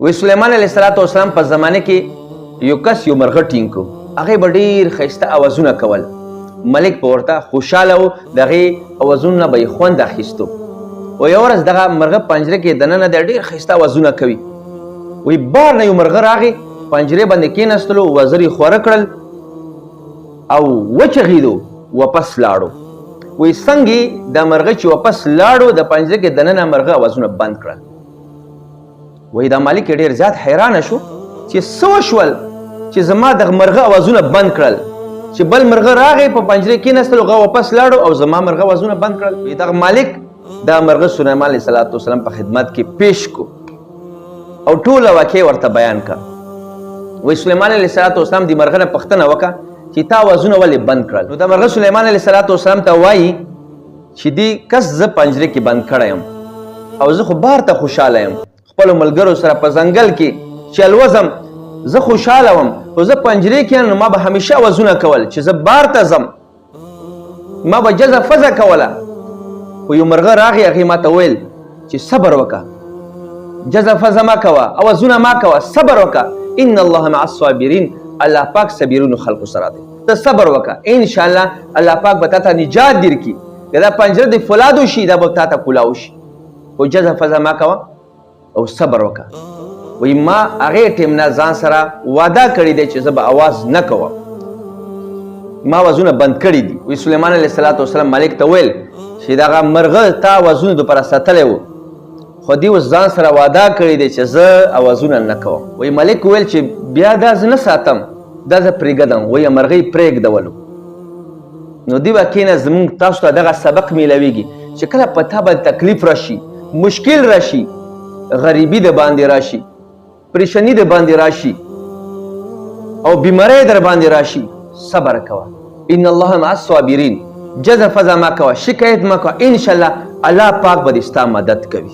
وی سلیمان علیه السلام په زمانه کې یو کس یو مرغه ټینګ کو. هغه به ډېر ښایسته اوازونه کول. ملک به ورته خوشحاله و، د هغې اوازونه به یې خوند اخیستو. و یوه ورځ دغه مرغه پنجره کې دننه دی ډېر ښایسته اوازونه کوي. وی بار نه یو مرغه راغی، پنجرې باندې کېناستلو، وزر یې خوره کړل او وچغېدو، واپس لاړو. وی څنګه دا مرغه چې واپس لاړو، د پنجره کې دننه مرغه اوازونه بند کړل. وی دا مالک ډېر زیات حیرانه شو چې څه وشول چې زما د مرغه اوازونه بند کړل، چې بل مرغه راغی په پنجرې کېناستل، هغه واپس لاړو او زما مرغه اوازونه بند کړل. وی دغه مالک دا مرغه سلیمان علیه السلام په خدمت کې پیش کو او ټوله واقعه ورته بیان کړه. وی سلیمان علیه السلام د مرغه نه پوښتنه وکړه چې تا اوازونه ولې بند کړل؟ نو د مرغه سلیمان علیه السلام ته وایي چې دې کس زه پنجرې کې بند کړی یم او زه خو بار ته خوشحاله یم، خپلو ملګرو سره په ځنګل کې چې الوزم زه خوشحاله وم، خو زه پنجرې کې یم نو ما به همیشه اوازونه کول چې زه بار ته ځم، ما به جزه فزه کوله. خو یو مرغه راغی، هغې ما ته ویل چې صبر وکړه، جزه فزه مه کوه، اوازونه مه کوه، صبر وکړه، ان الله مع الصابرین، الله پاک صبرونو خلقو سره دی. ته صبر وکړه، انشاءالله الله پاک به تا ته نجات درکړي. که دا پنجره د فولادو شي دا به تا ته کولاو شي، خو جزه فزه مه کوه او صبر وکړه. وی ما هغې ټیم نه ځان سره وعده کړی دی چې زه به اواز نه کوم، ما اوازونه بند کړي دي. وی سلیمان علیه السلام ملک ته ویل چې دغه مرغه تا اوازونه دپاره ساتلی و، خو دې اوس ځان سره وعده کړی دی چې زه اوازونه نه کوم. وی ملک ویل چې بیا دا زه نه ساتم، دا زه پرېږدم. وی مرغۍ پرېږدولو. نو دې واقعې نه زموږ تاسو ته دغه سبق میلاویږي چې کله په تا باندې تکلیف راشي، مشکل راشي، غریبي د باندې راشي، پریشانی د باندې راشي او بیماری در باندې راشي، صبر کوه، ان الله مع الصابرین، جزه فزه مه کوه، شکایت مه کوه، انشاءالله الله پاک به دې ستا مدد کوي.